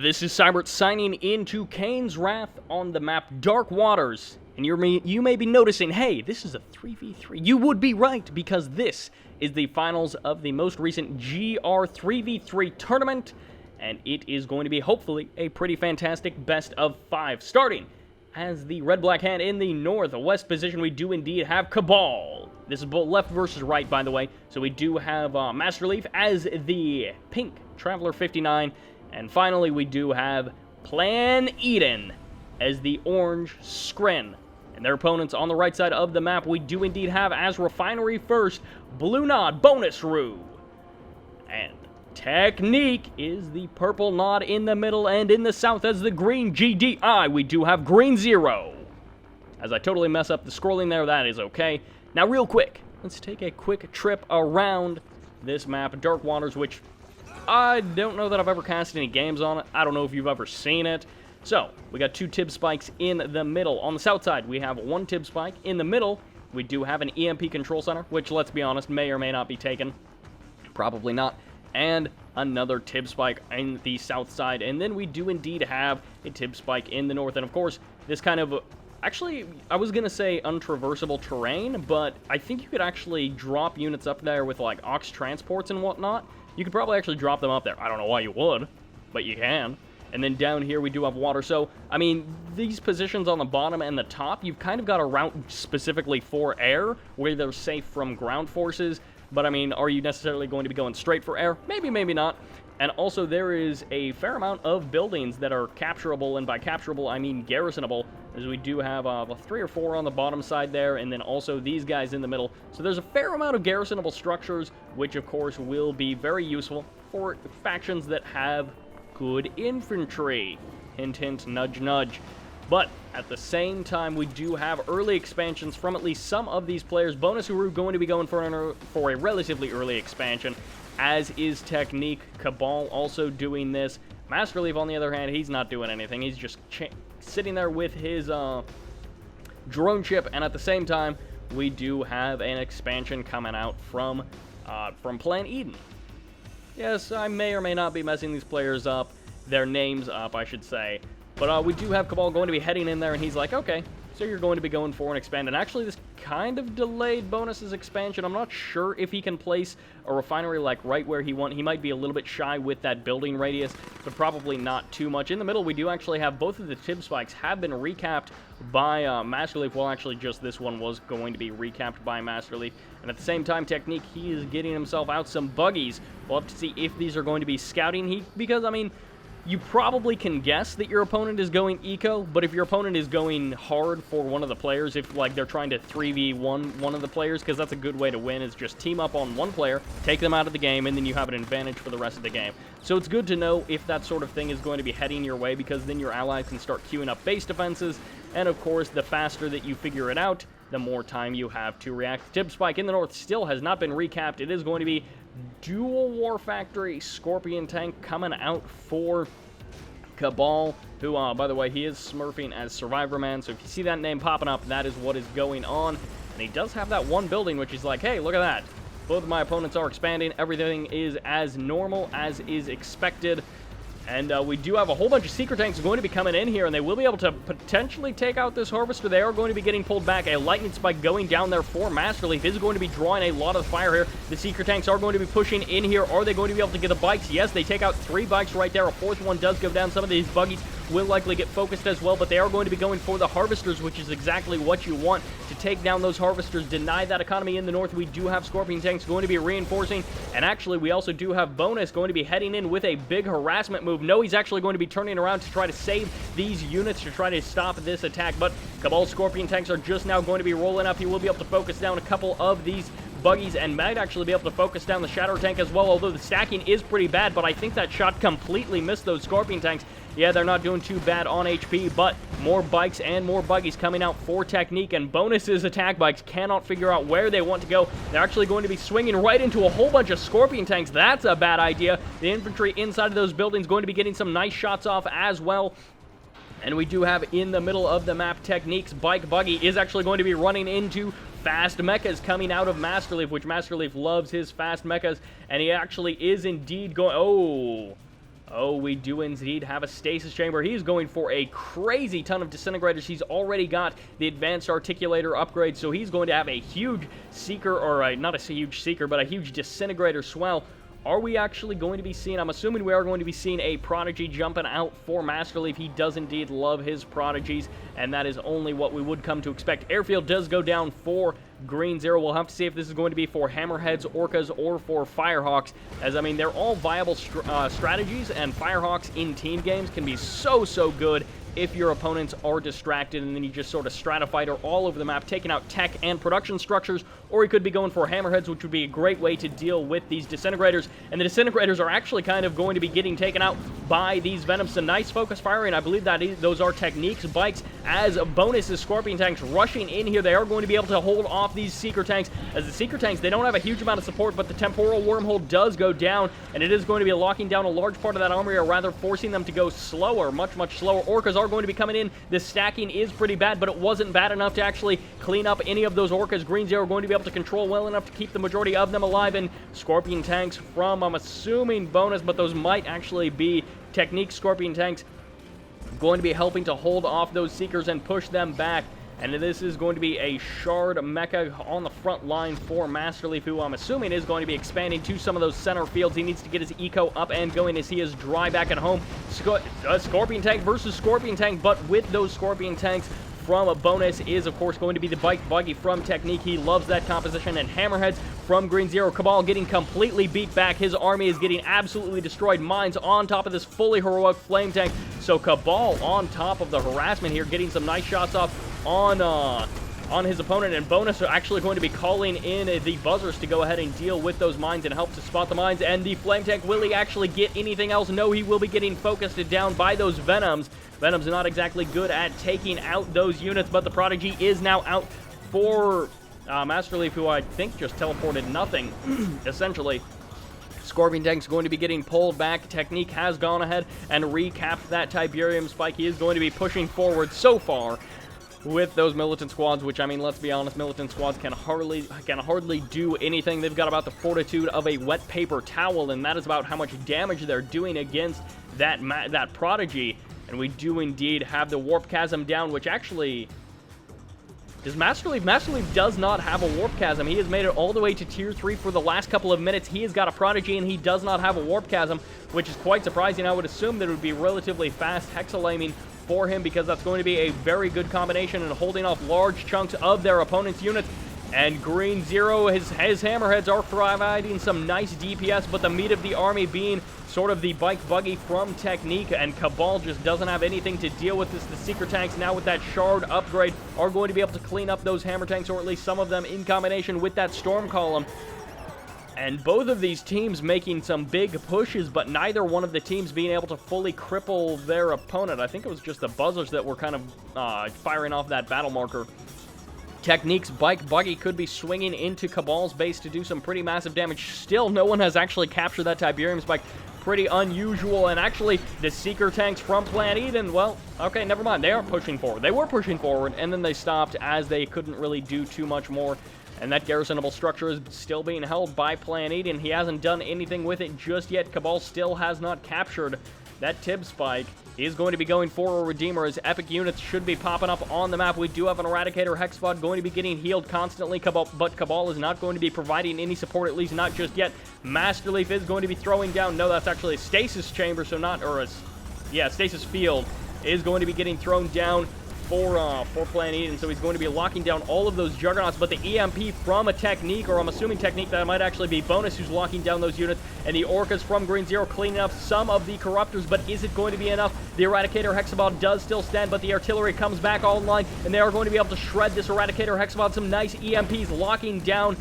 This is Sybert signing into Kane's Wrath on the map Dark Waters. And you may be noticing, hey, this is a 3v3. You would be right, because this is the finals of the most recent GR 3v3 tournament. And it is going to be, hopefully, a pretty fantastic best of 5. Starting as the red-black hand in the northwest position, we do indeed have Cabal. This is both left versus right, by the way. So we do have MasterLeaf as the pink Traveler 59. And finally, we do have Plan.Eden as the orange Scren. And their opponents on the right side of the map, we do indeed have as Refinery first, Blue Nod, Bonus Rue. And Technique is the purple nod in the middle, and in the south as the green GDI, we do have GreenZERO. As I totally mess up the scrolling there, that is okay. Now real quick, let's take a quick trip around this map, Dark Waters, which I don't know that I've ever cast any games on it. I don't know if you've ever seen it. So, we got 2 tib spikes in the middle. On the south side, we have 1 tib spike. In the middle, we do have an EMP control center, which, let's be honest, may or may not be taken. Probably not. And another tib spike in the south side. And then we do indeed have a tib spike in the north. And of course, this kind of... Actually, I was going to say untraversable terrain, but I think you could actually drop units up there with, like, aux transports and whatnot. You could probably actually drop them up there. I don't know why you would, but you can. And then down here we do have water. So, I mean, these positions on the bottom and the top, you've kind of got a route specifically for air, where they're safe from ground forces. But, I mean, are you necessarily going to be going straight for air? Maybe, maybe not. And also, there is a fair amount of buildings that are capturable, and by capturable, I mean garrisonable, as we do have 3 or 4 on the bottom side there, and then also these guys in the middle. So there's a fair amount of garrisonable structures, which, of course, will be very useful for factions that have good infantry. Hint, hint, nudge, nudge. But at the same time, we do have early expansions from at least some of these players. Bonus Rue going to be going for a relatively early expansion, as is Technique. Cabal also doing this. MasterLeaf, on the other hand, he's not doing anything. He's just sitting there with his drone ship, and at the same time, we do have an expansion coming out from Plan.Eden. Yes, I may or may not be messing these players up, their names up, I should say. But we do have Cabal going to be heading in there, and he's like, okay, so you're going to be going for an expand. And actually, this kind of delayed Bonus's expansion. I'm not sure if he can place a refinery like right where he wants. He might be a little bit shy with that building radius, but probably not too much. In the middle, we do actually have both of the tib spikes have been recapped by MasterLeaf. Well, actually, just this one was going to be recapped by MasterLeaf. And at the same time, Technique, he is getting himself out some buggies. We'll have to see if these are going to be scouting. Because, I mean, you probably can guess that your opponent is going eco, but if your opponent is going hard for one of the players, if like they're trying to 3v1 one of the players, because that's a good way to win, is just team up on one player, take them out of the game, and then you have an advantage for the rest of the game. So it's good to know if that sort of thing is going to be heading your way, because then your allies can start queuing up base defenses, and of course, the faster that you figure it out, the more time you have to react. Tib Spike in the north still has not been recapped. It is going to be Dual War Factory Scorpion Tank coming out for Cabal, who, by the way, he is smurfing as Survivor Man, so if you see that name popping up, that is what is going on. And he does have that one building, which is like, hey, look at that. Both of my opponents are expanding. Everything is as normal as is expected. And we do have a whole bunch of secret tanks going to be coming in here, and they will be able to potentially take out this harvester. They are going to be getting pulled back. A lightning spike going down there for MasterLeaf is going to be drawing a lot of fire here. The secret tanks are going to be pushing in here. Are they going to be able to get the bikes? Yes, they take out 3 bikes right there. A 4th one does go down. Some of these buggies will likely get focused as well, but they are going to be going for the harvesters, which is exactly what you want to take down those harvesters, deny that economy in the north. We do have Scorpion tanks going to be reinforcing, and actually we also do have Bonus going to be heading in with a big harassment move. No, he's actually going to be turning around to try to save these units to try to stop this attack, but Cabal Scorpion tanks are just now going to be rolling up. He will be able to focus down a couple of these buggies and might actually be able to focus down the Shadow tank as well, although the stacking is pretty bad, but I think that shot completely missed those Scorpion tanks. Yeah, they're not doing too bad on HP, but more bikes and more buggies coming out for Technique, and Bonus's attack bikes cannot figure out where they want to go. They're actually going to be swinging right into a whole bunch of Scorpion tanks. That's a bad idea. The infantry inside of those buildings going to be getting some nice shots off as well. And we do have in the middle of the map, Technique's bike buggy is actually going to be running into fast mechas coming out of MasterLeaf, which MasterLeaf loves his fast mechas, and he actually is indeed going... Oh, we do indeed have a stasis chamber. He's going for a crazy ton of disintegrators. He's already got the advanced articulator upgrade, so he's going to have a huge seeker, or not a huge seeker, but a huge disintegrator swell. Are we actually going to be seeing, I'm assuming we are going to be seeing a Prodigy jumping out for MasterLeaf. He does indeed love his Prodigies, and that is only what we would come to expect. Airfield does go down for GreenZERO. We'll have to see if this is going to be for Hammerheads, Orcas, or for Firehawks, as, I mean, they're all viable strategies, and Firehawks in team games can be so good if your opponents are distracted, and then you just sort of stratifighter all over the map, taking out tech and production structures, or he could be going for Hammerheads, which would be a great way to deal with these disintegrators. And the disintegrators are actually kind of going to be getting taken out by these Venoms. Some nice focus firing. I believe that those are Techniques bikes. As a bonus, is Scorpion tanks rushing in here. They are going to be able to hold off these Seeker tanks. As the Seeker tanks, they don't have a huge amount of support, but the temporal wormhole does go down, and it is going to be locking down a large part of that armory, or rather forcing them to go slower, much slower. Orcas are going to be coming in. The stacking is pretty bad, but it wasn't bad enough to actually clean up any of those Orcas. GreenZERO are going to be able to control well enough to keep the majority of them alive, and Scorpion tanks from, I'm assuming, bonus, but those might actually be Technique Scorpion tanks, going to be helping to hold off those Seekers and push them back. And this is going to be a Shard Mecha on the front line for MasterLeaf, who I'm assuming is going to be expanding to some of those center fields. He needs to get his eco up and going as he is dry back at home. Scorpion tank versus Scorpion tank, but with those Scorpion tanks from a bonus is, of course, going to be the Bike Buggy from Technique. He loves that composition. And Hammerheads from GreenZERO. Cabal getting completely beat back. His army is getting absolutely destroyed. Mines on top of this fully heroic flame tank. So Cabal on top of the harassment here, getting some nice shots off on his opponent, and bonus are actually going to be calling in the buzzers to go ahead and deal with those mines and help to spot the mines. And the flame tank, will he actually get anything else? No, he will be getting focused down by those Venoms. Venom's not exactly good at taking out those units, but the Prodigy is now out for MasterLeaf, who I think just teleported nothing, essentially. Scorpion tank's going to be getting pulled back. Technique has gone ahead and recapped that Tiberium spike. He is going to be pushing forward so far with those militant squads, which, I mean, let's be honest, militant squads can hardly do anything. They've got about the fortitude of a wet paper towel, and that is about how much damage they're doing against that Prodigy. And we do indeed have the Warp Chasm down, which actually does MasterLeaf does not have a Warp Chasm. He has made it all the way to Tier 3 for the last couple of minutes. He has got a Prodigy, and he does not have a Warp Chasm, which is quite surprising. I would assume that it would be relatively fast hexalaming for him, because that's going to be a very good combination and holding off large chunks of their opponent's units. And GreenZERO, his Hammerheads are providing some nice DPS, but the meat of the army being sort of the Bike Buggy from Technique, and Cabal just doesn't have anything to deal with this. The Seeker tanks, now with that Shard upgrade, are going to be able to clean up those Hammer tanks, or at least some of them, in combination with that Storm Column. And both of these teams making some big pushes, but neither one of the teams being able to fully cripple their opponent. I think it was just the buzzers that were kind of firing off that battle marker. Technique's Bike Buggy could be swinging into Cabal's base to do some pretty massive damage. Still, no one has actually captured that Tiberium spike. Pretty unusual. And actually, the Seeker tanks from Plan.Eden, well, okay, never mind. They aren't pushing forward. They were pushing forward, and then they stopped as they couldn't really do too much more. And that garrisonable structure is still being held by Plan.Eden. He hasn't done anything with it just yet. Cabal still has not captured that Tib spike. He is going to be going for a Redeemer, as epic units should be popping up on the map. We do have an Eradicator Hexbot going to be getting healed constantly, but Cabal is not going to be providing any support, at least not just yet. MasterLeaf is going to be throwing down, no, that's actually a Stasis Chamber, so not, or a, yeah, Stasis Field is going to be getting thrown down for Plan.Eden, so he's going to be locking down all of those Juggernauts, but the EMP from a Technique, or I'm assuming Technique, that might actually be Bonus who's locking down those units, and the Orcas from GreenZERO cleaning up some of the Corruptors, but is it going to be enough? The Eradicator Hexabot does still stand, but the artillery comes back online, and they are going to be able to shred this Eradicator Hexabot. Some nice EMPs locking down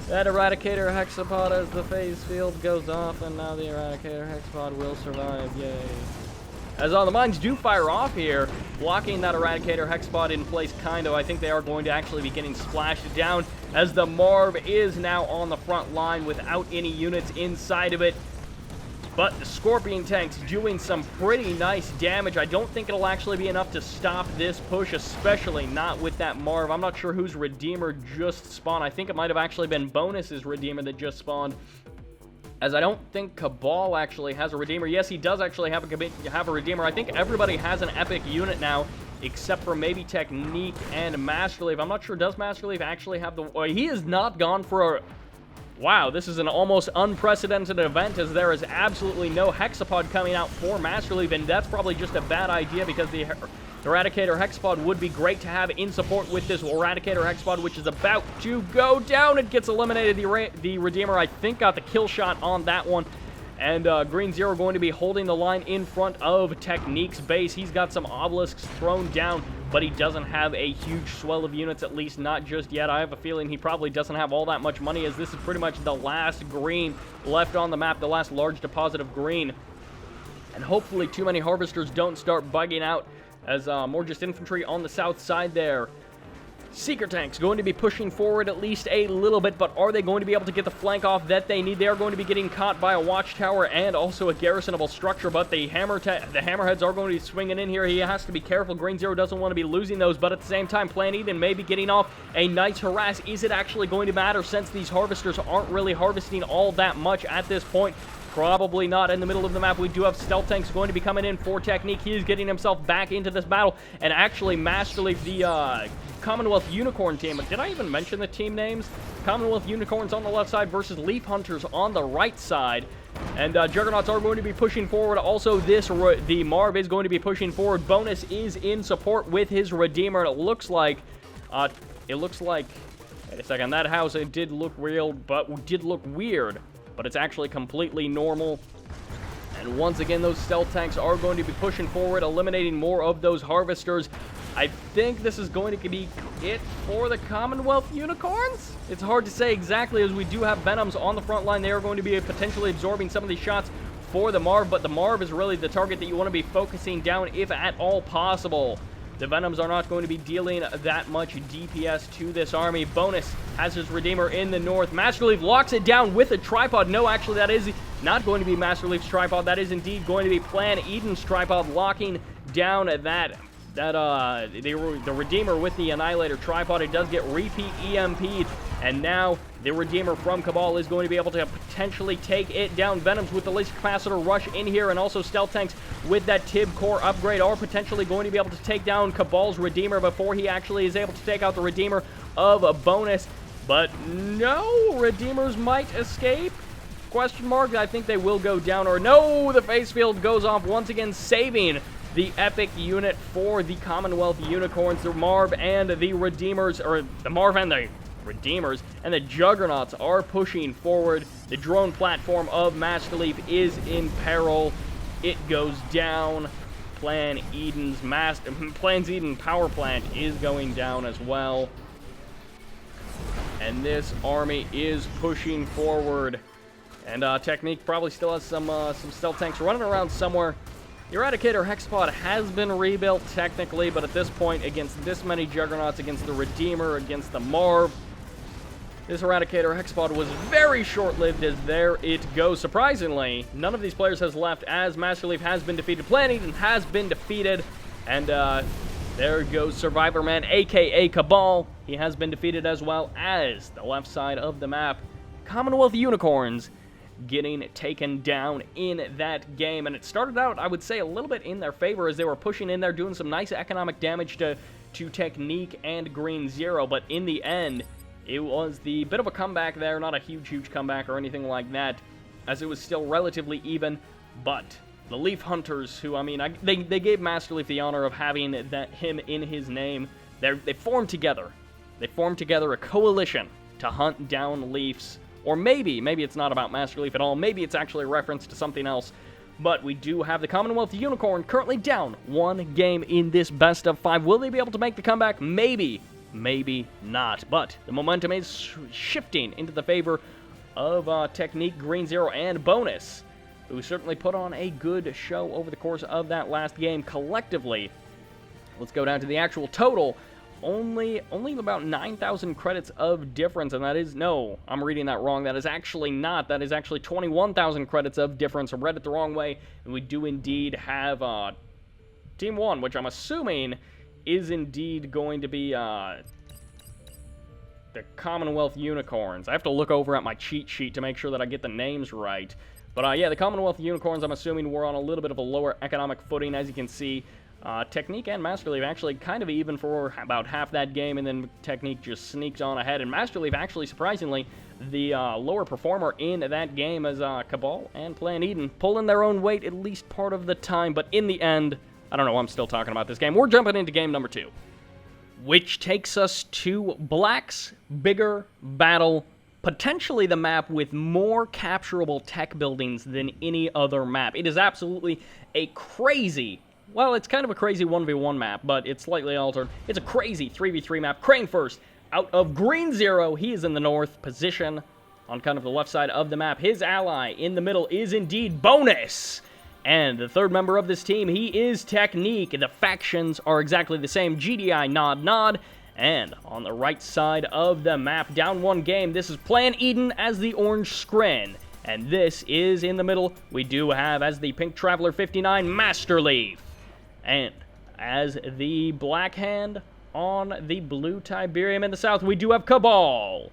that Eradicator Hexabot as the phase field goes off, and now the Eradicator Hexabot will survive, yay. As the mines do fire off here, blocking that Eradicator Hexbot in place, kind of. I think they are going to actually be getting splashed down, as the Marv is now on the front line without any units inside of it. But the Scorpion tanks doing some pretty nice damage. I don't think it'll actually be enough to stop this push, especially not with that Marv. I'm not sure whose Redeemer just spawned. I think it might have actually been Bonus's Redeemer that just spawned. as I don't think Cabal actually has a Redeemer. Yes, he does actually have a Redeemer. I think everybody has an epic unit now, except for maybe Technique and MasterLeaf. I'm not sure, does MasterLeaf actually have the... Oh, he has not gone for a... Wow, this is an almost unprecedented event, as there is absolutely no Hexapod coming out for MasterLeaf, and that's probably just a bad idea, because the Eradicator Hexapod would be great to have in support with this Eradicator Hexapod, which is about to go down. It gets eliminated. The Redeemer, I think, got the kill shot on that one. And GreenZERO going to be holding the line in front of Technique's base. He's got some obelisks thrown down, but he doesn't have a huge swell of units, at least not just yet. I have a feeling he probably doesn't have all that much money, as this is pretty much the last green left on the map, the last large deposit of green. And hopefully too many harvesters don't start bugging out, as more just infantry on the south side there. Seeker tanks going to be pushing forward at least a little bit, but are they going to be able to get the flank off that they need? They are going to be getting caught by a watchtower and also a garrisonable structure, but the hammerheads are going to be swinging in here. He has to be careful. GreenZERO doesn't want to be losing those, but at the same time, Plan.Eden may be getting off a nice harass. Is it actually going to matter, since these harvesters aren't really harvesting all that much at this point? Probably not. In the middle of the map, we do have stealth tanks going to be coming in for Technique. He is getting himself back into this battle, and actually MasterLeaf, the Commonwealth Unicorn team. Did I even mention the team names? Commonwealth Unicorns on the left side versus Leaf Hunters on the right side. And Juggernauts are going to be pushing forward. Also, the Marv is going to be pushing forward. Bonus is in support with his Redeemer. It looks like, wait a second, that house, it did look real, but did look weird. But it's actually completely normal. And once again, those stealth tanks are going to be pushing forward, eliminating more of those harvesters. I think this is going to be it for the Commonwealth Unicorns? It's hard to say exactly, as we do have Venoms on the front line. They are going to be potentially absorbing some of these shots for the Marv, but the Marv is really the target that you want to be focusing down if at all possible. The Venoms are not going to be dealing that much DPS to this army. Bonus has his Redeemer in the north. MasterLeaf locks it down with a tripod. No, actually, that is not going to be MasterLeaf's tripod. That is indeed going to be Plan.Eden's tripod, locking down the Redeemer with the Annihilator tripod. It does get repeat EMP'd, and now the Redeemer from Cabal is going to be able to potentially take it down. Venoms with the laser capacitor rush in here, and also stealth tanks with that Tib core upgrade are potentially going to be able to take down Cabal's Redeemer before he actually is able to take out the Redeemer of a Bonus. But no, Redeemers might escape? Question mark. I think they will go down, or no, the face field goes off once again, saving the epic unit for the Commonwealth Unicorns. The Marv and the Redeemers, or the Marv and the Redeemers and the Juggernauts are pushing forward. The drone platform of MasterLeaf is in peril. It goes down. Plan.Eden power plant is going down as well. And this army is pushing forward. And Technique probably still has some stealth tanks running around somewhere. The Eradicator Hexapod has been rebuilt technically, but at this point, against this many Juggernauts, against the Redeemer, against the Marv, this Eradicator Hexapod was very short-lived, as there it goes. Surprisingly, none of these players has left, as MasterLeaf has been defeated. Plan.Eden has been defeated, and there goes Survivor Man, a.k.a. Cabal. He has been defeated, as well as the left side of the map. Commonwealth Unicorns getting taken down in that game, and it started out, I would say, a little bit in their favor, as they were pushing in there, doing some nice economic damage to Technique and GreenZERO, but in the end, it was the bit of a comeback there, not a huge comeback or anything like that, as it was still relatively even. But the Leaf Hunters, who, I mean, they gave MasterLeaf the honor of having him in his name. They formed together. They formed together a coalition to hunt down Leafs. Or maybe it's not about MasterLeaf at all. Maybe it's actually a reference to something else. But we do have the Commonwealth Unicorn currently down one game in this best of 5. Will they be able to make the comeback? Maybe not. But the momentum is shifting into the favor of Technique, GreenZERO, and Bonus, who certainly put on a good show over the course of that last game. Collectively, let's go down to the actual total. Only about 9,000 credits of difference, and that is, no, I'm reading that wrong. That is actually not. That is actually 21,000 credits of difference. I read it the wrong way, and we do indeed have Team 1, which I'm assuming is indeed going to be the Commonwealth Unicorns. I have to look over at my cheat sheet to make sure that I get the names right. But yeah, the Commonwealth Unicorns, I'm assuming we're on a little bit of a lower economic footing, as you can see. Technique and MasterLeaf actually kind of even for about half that game, and then Technique just sneaks on ahead. And MasterLeaf actually, surprisingly, the lower performer in that game as Cabal and Plan.Eden, pulling their own weight at least part of the time. But in the end, I don't know why I'm still talking about this game. We're jumping into game number 2, which takes us to Black's bigger battle, potentially the map with more capturable tech buildings than any other map. It is absolutely a crazy, well, it's kind of a crazy 1v1 map, but it's slightly altered. It's a crazy 3v3 map. Kane first, out of GreenZERO. He is in the north position on kind of the left side of the map. His ally in the middle is indeed Bonus. And the third member of this team, he is Technique. The factions are exactly the same. GDI, nod, nod. And on the right side of the map, down one game, this is Plan.Eden as the orange screen. And this is in the middle, we do have as the Pink Traveler 59, MasterLeaf. And as the black hand on the blue Tiberium in the south, we do have Cabal.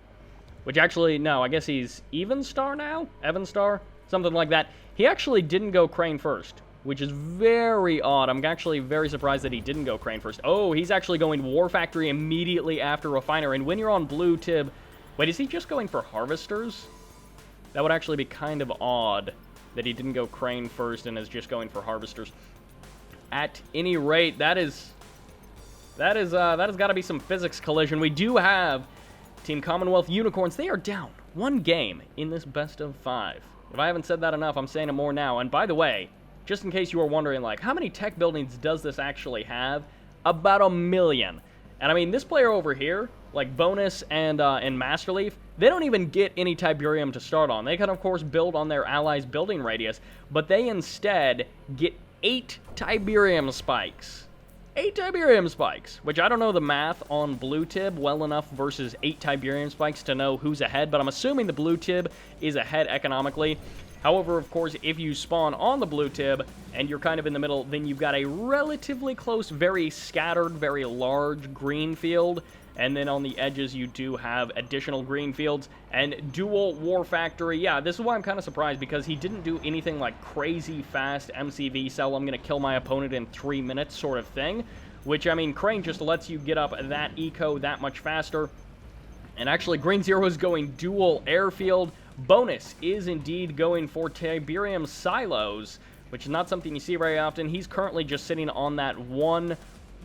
Which actually, no, I guess he's Even Star now? Evan Star? Something like that. He actually didn't go Crane first, which is very odd. I'm actually very surprised that he didn't go Crane first. Oh, he's actually going War Factory immediately after Refiner. And when you're on blue Tib... Wait, is he just going for Harvesters? That would actually be kind of odd that he didn't go Crane first and is just going for Harvesters. At any rate, that has got to be some physics collision. We do have Team Commonwealth Unicorns. They are down one game in this best of 5. If I haven't said that enough, I'm saying it more now. And by the way, just in case you were wondering, like, how many tech buildings does this actually have? About 1 million. And I mean, this player over here, like Bonus and MasterLeaf, they don't even get any Tiberium to start on. They can, of course, build on their allies' building radius, but they instead get 8 Tiberium spikes. 8 Tiberium spikes, which I don't know the math on blue Tib well enough versus 8 Tiberium spikes to know who's ahead, but I'm assuming the blue Tib is ahead economically. However, of course, if you spawn on the blue Tib and you're kind of in the middle, then you've got a relatively close, very scattered, very large green field. And then on the edges, you do have additional green fields and dual War Factory. Yeah, this is why I'm kind of surprised, because he didn't do anything like crazy fast MCV sell, I'm going to kill my opponent in 3 minutes sort of thing. Which, I mean, Crane just lets you get up that eco that much faster. And actually, GreenZERO is going dual airfield. Bonus is indeed going for Tiberium silos, which is not something you see very often. He's currently just sitting on that one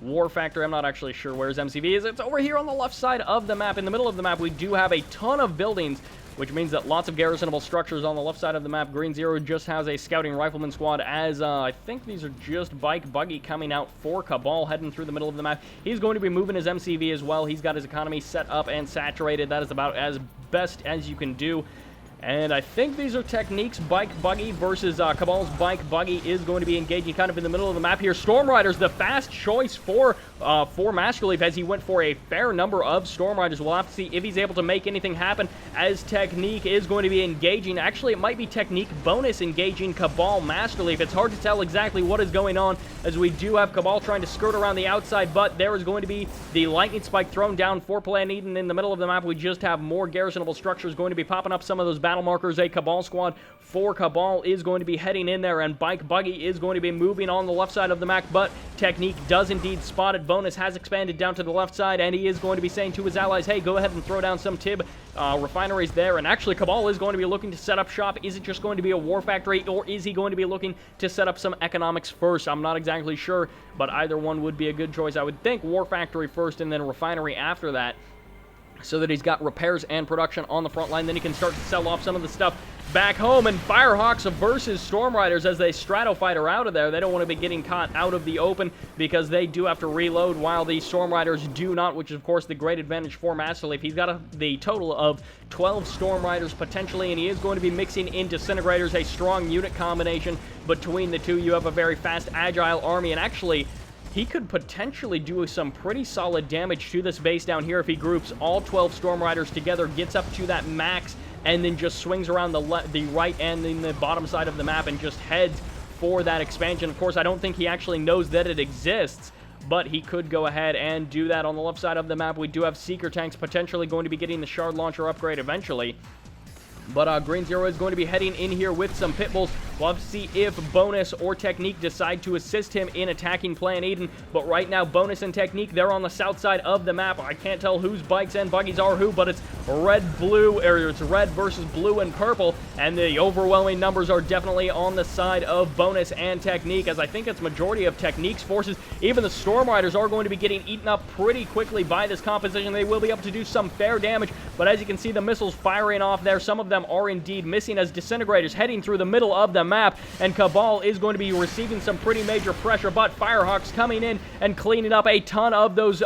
War Factor. I'm not actually sure where his MCV is. It's over here on the left side of the map. In the middle of the map, we do have a ton of buildings, which means that lots of garrisonable structures on the left side of the map. GreenZERO just has a scouting rifleman squad as, I think these are just bike buggy coming out for Cabal heading through the middle of the map. He's going to be moving his MCV as well. He's got his economy set up and saturated. That is about as best as you can do. And I think these are Technique's bike buggy versus Cabal's bike buggy is going to be engaging kind of in the middle of the map here. Storm Riders, the fast choice for MasterLeaf, as he went for a fair number of Storm Riders. We'll have to see if he's able to make anything happen as Technique is going to be engaging. Actually, it might be Technique Bonus engaging Cabal MasterLeaf. It's hard to tell exactly what is going on, as we do have Cabal trying to skirt around the outside, but there is going to be the lightning spike thrown down for Plan.Eden in the middle of the map. We just have more garrisonable structures going to be popping up. Some of those battle markers, a Cabal squad for Cabal is going to be heading in there, and bike buggy is going to be moving on the left side of the map, but Technique does indeed spot it. Bonus has expanded down to the left side, and he is going to be saying to his allies, hey, go ahead and throw down some Tib refineries there. And actually, Cabal is going to be looking to set up shop. Is it just going to be a War Factory, or is he going to be looking to set up some economics first? I'm not exactly sure, but either one would be a good choice. I would think War Factory first and then refinery after that, so that he's got repairs and production on the front line. Then he can start to sell off some of the stuff back home. And Firehawks versus Storm Riders as they stratofighter out of there. They don't want to be getting caught out of the open, because they do have to reload while the Storm Riders do not, which is, of course, the great advantage for MasterLeaf. He's got the total of 12 Storm Riders potentially, and he is going to be mixing in Disintegrators, a strong unit combination between the two. You have a very fast, agile army, and actually, he could potentially do some pretty solid damage to this base down here if he groups all 12 Storm Riders together, gets up to that max, and then just swings around the right and in the bottom side of the map and just heads for that expansion. Of course, I don't think he actually knows that it exists, but he could go ahead and do that. On the left side of the map, we do have Seeker Tanks potentially going to be getting the Shard Launcher upgrade eventually. But GreenZERO is going to be heading in here with some Pitbulls. We'll have to see if Bonus or Technique decide to assist him in attacking Plan.Eden. But right now, Bonus and Technique, they're on the south side of the map. I can't tell whose bikes and buggies are who, but it's red-blue, or it's red versus blue and purple. And the overwhelming numbers are definitely on the side of Bonus and Technique, as I think it's majority of Technique's forces. Even the Storm Riders are going to be getting eaten up pretty quickly by this composition. They will be able to do some fair damage, but as you can see, the missiles firing off there, some of them are indeed missing as Disintegrators heading through the middle of the map, and Cabal is going to be receiving some pretty major pressure, but Firehawks coming in and cleaning up a ton of those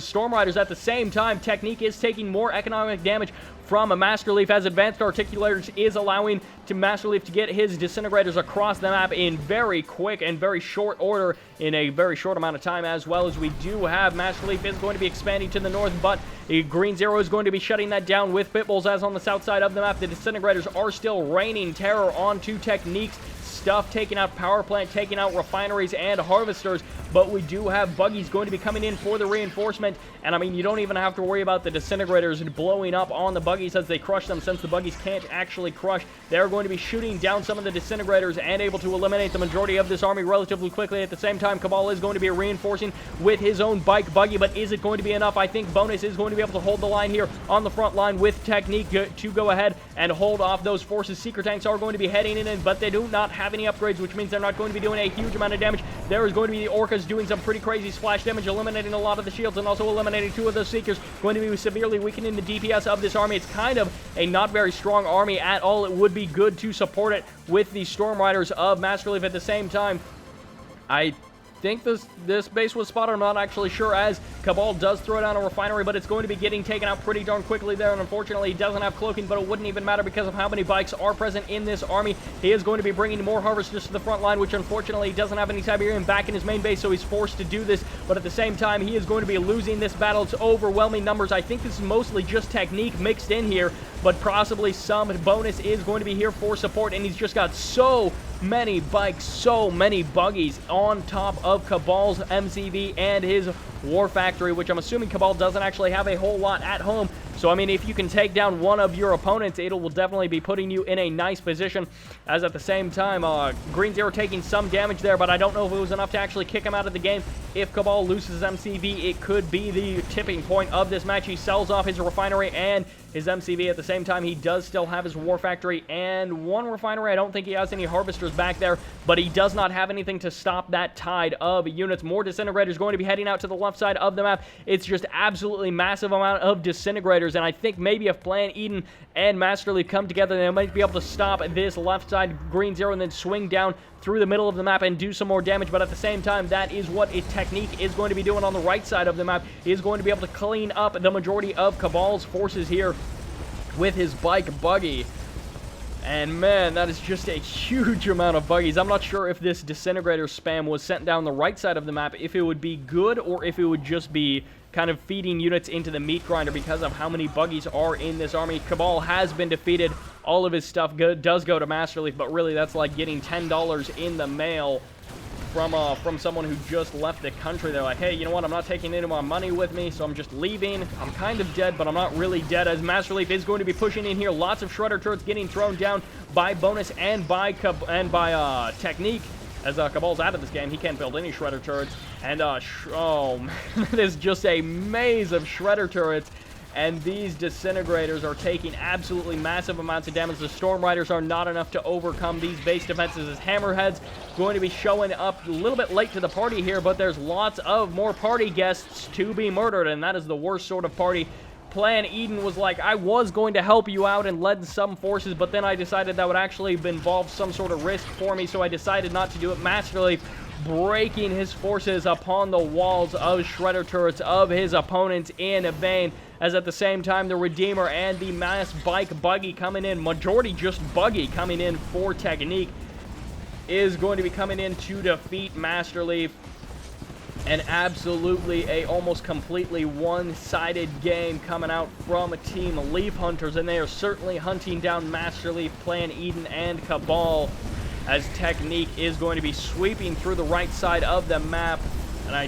Storm Riders. At the same time, Technique is taking more economic damage from a MasterLeaf, as Advanced Articulators is allowing to MasterLeaf to get his Disintegrators across the map in very quick and very short order in a very short amount of time, as well as we do have MasterLeaf is going to be expanding to the north, but GreenZERO is going to be shutting that down with Pitbulls, as on the south side of the map, the Disintegrators are still raining terror onto Technique's stuff, taking out power plant, taking out refineries and harvesters, but we do have buggies going to be coming in for the reinforcement, and I mean, you don't even have to worry about the Disintegrators blowing up on the buggies as they crush them, since the buggies can't actually crush. They're going to be shooting down some of the Disintegrators and able to eliminate the majority of this army relatively quickly. At the same time, Cabal is going to be reinforcing with his own bike buggy, but is it going to be enough? I think Bonus is going to be able to hold the line here on the front line with Technique to go ahead and hold off those forces. Seeker Tanks are going to be heading in, but they do not have any upgrades, which means they're not going to be doing a huge amount of damage. There is going to be the Orcas doing some pretty crazy splash damage, eliminating a lot of the shields and also eliminating two of those Seekers, going to be severely weakening the DPS of this army. It's kind of a not very strong army at all. It would be good to support it with the Storm Riders of MasterLeaf. At the same time, I think this base was spotted. I'm not actually sure, as Cabal does throw down a refinery, but it's going to be getting taken out pretty darn quickly there, and unfortunately he doesn't have cloaking, but it wouldn't even matter because of how many bikes are present in this army. He is going to be bringing more harvesters to the front line, which unfortunately he doesn't have any Siberian back in his main base, so he's forced to do this, but at the same time he is going to be losing this battle. It's overwhelming numbers. I think this is mostly just Technique mixed in here, but possibly some Bonus is going to be here for support, and he's just got so many bikes, so many buggies on top of Cabal's MCV and his War Factory, which I'm assuming Cabal doesn't actually have a whole lot at home. So, I mean, if you can take down one of your opponents, it will definitely be putting you in a nice position, as at the same time, GreenZERO taking some damage there, but I don't know if it was enough to actually kick him out of the game. If Cabal loses MCV, it could be the tipping point of this match. He sells off his refinery and his MCV. At the same time, he does still have his War Factory and one refinery. I don't think he has any harvesters back there, but he does not have anything to stop that tide of units. More Disintegrators going to be heading out to the left side of the map. It's just absolutely massive amount of Disintegrators, and I think maybe if Plan.Eden and MasterLeaf come together, they might be able to stop this left side GreenZERO and then swing down through the middle of the map and do some more damage. But at the same time, that is what Technique is going to be doing on the right side of the map. He is going to be able to clean up the majority of Cabal's forces here with his bike buggy. And man, that is just a huge amount of buggies. I'm not sure if this Disintegrator spam was sent down the right side of the map, if it would be good, or if it would just be kind of feeding units into the meat grinder because of how many buggies are in this army. Cabal has been defeated. All of his stuff does go to MasterLeaf, but really that's like getting $10 in the mail from someone who just left the country. They're like, hey, you know what, I'm not taking any of my money with me, so I'm just leaving. I'm kind of dead, but I'm not really dead, as MasterLeaf is going to be pushing in here. Lots of Shredder turrets getting thrown down by Bonus and by Technique. As Cabal's out of this game, he can't build any Shredder turrets. And, oh man, there's just a maze of Shredder turrets. And these Disintegrators are taking absolutely massive amounts of damage. The Storm Riders are not enough to overcome these base defenses, as Hammerhead's going to be showing up a little bit late to the party here, but there's lots of more party guests to be murdered, and that is the worst sort of party. Plan.Eden was like, I was going to help you out and led some forces, but then I decided that would actually involve some sort of risk for me, so I decided not to do it. MasterLeaf breaking his forces upon the walls of Shredder turrets of his opponents in vain, as at the same time the Redeemer and the mass bike buggy coming in, majority just buggy coming in for Technique, is going to be coming in to defeat MasterLeaf. And absolutely a almost completely one-sided game coming out from Team Leaf Hunters, and they are certainly hunting down MasterLeaf, Plan.Eden, and Cabal, as Technique is going to be sweeping through the right side of the map And I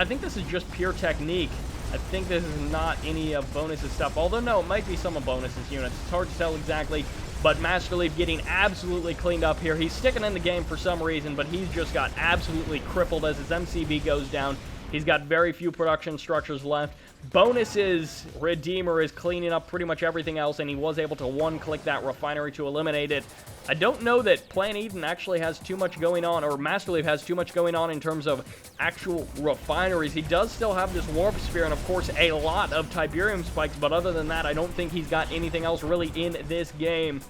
think this is just pure technique. I think this is not any of Bonus's stuff. Although, no, it might be some of Bonus's units. It's hard to tell exactly. But MasterLeaf getting absolutely cleaned up here. He's sticking in the game for some reason, but he's just got absolutely crippled as his MCV goes down. He's got very few production structures left. Bonus's Redeemer is cleaning up pretty much everything else, and he was able to one-click that refinery to eliminate it. I don't know that Plan.Eden actually has too much going on, or MasterLeaf has too much going on in terms of actual refineries. He does still have this Warp Spear and, of course, a lot of Tiberium Spikes, but other than that, I don't think he's got anything else really in this game.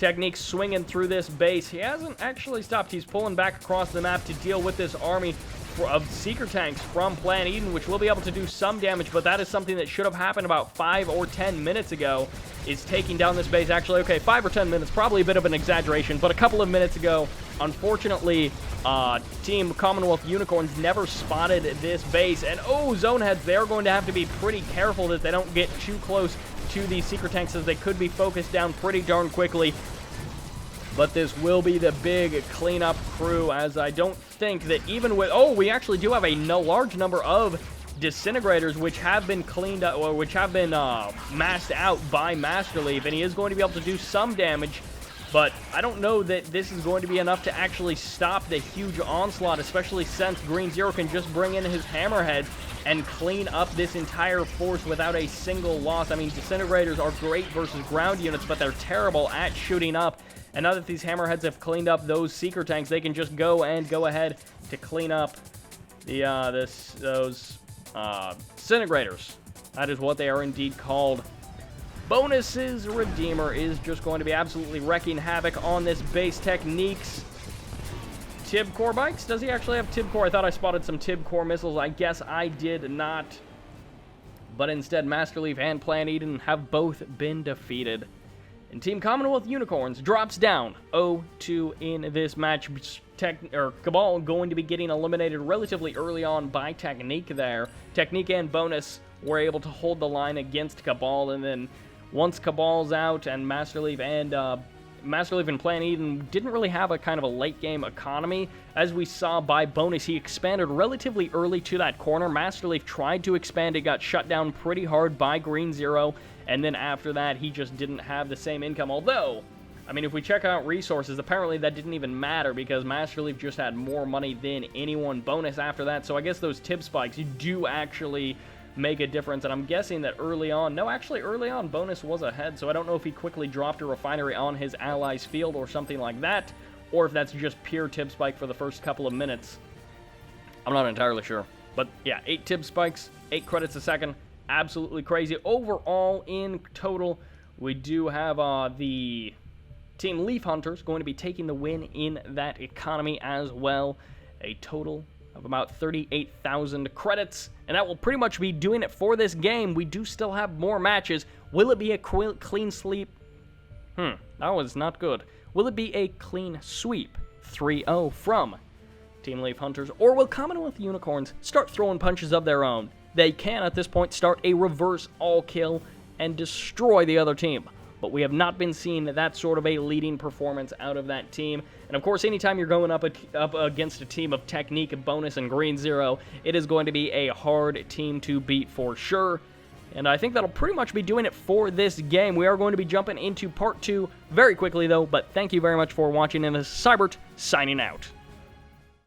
Technique swinging through this base. He hasn't actually stopped. He's pulling back across the map to deal with this army of Seeker Tanks from Plan.Eden, which will be able to do some damage, but that is something that should have happened about 5 or 10 minutes ago, is taking down this base. Actually, okay, 5 or 10 minutes, probably a bit of an exaggeration, but a couple of minutes ago, unfortunately, Team Commonwealth Unicorns never spotted this base, and Zone Heads, they're going to have to be pretty careful that they don't get too close to these Seeker Tanks, as they could be focused down pretty darn quickly. But this will be the big cleanup crew, as I don't think that even with... we actually do have a large number of Disintegrators, which have been cleaned up, or which have been masked out by MasterLeaf, and he is going to be able to do some damage, but I don't know that this is going to be enough to actually stop the huge onslaught, especially since GreenZERO can just bring in his Hammerheads and clean up this entire force without a single loss. I mean, Disintegrators are great versus ground units, but they're terrible at shooting up. And now that these Hammerheads have cleaned up those Seeker Tanks, they can just go ahead to clean up the those Disintegrators. That is what they are indeed called. Bonus's Redeemer is just going to be absolutely wrecking havoc on this base. Techniques. Tib Core Bikes? Does he actually have Tib Core? I thought I spotted some Tib Core missiles. I guess I did not. But instead, MasterLeaf and Plan.Eden have both been defeated. And Team Commonwealth Unicorns drops down 0-2 in this match. Cabal going to be getting eliminated relatively early on by Technique there. Technique and Bonus were able to hold the line against Cabal, and then once Cabal's out and MasterLeaf and Plan.Eden didn't really have a kind of a late-game economy. As we saw by Bonus, he expanded relatively early to that corner. MasterLeaf tried to expand. It got shut down pretty hard by GreenZERO, and then after that, he just didn't have the same income. Although, I mean, if we check out resources, apparently that didn't even matter because MasterLeaf just had more money than anyone. Bonus after that, so I guess those Tib Spikes do actually make a difference, and I'm guessing that early on, Bonus was ahead, so I don't know if he quickly dropped a refinery on his allies' field or something like that, or if that's just pure Tib Spike for the first couple of minutes. I'm not entirely sure. But yeah, 8 Tib Spikes, 8 credits a second, absolutely crazy. Overall, in total, we do have the Team Leaf Hunters going to be taking the win in that economy as well. A total of about 38,000 credits, and that will pretty much be doing it for this game. We do still have more matches. Will it be a clean sweep? That was not good. Will it be a clean sweep? 3-0 from Team Leaf Hunters, or will Commonwealth Unicorns start throwing punches of their own? They can, at this point, start a reverse all-kill and destroy the other team. But we have not been seeing that sort of a leading performance out of that team. And of course, anytime you're going up against a team of Technique, Bonus, and GreenZERO, it is going to be a hard team to beat for sure. And I think that'll pretty much be doing it for this game. We are going to be jumping into part 2 very quickly, though. But thank you very much for watching, and this is Sybert signing out.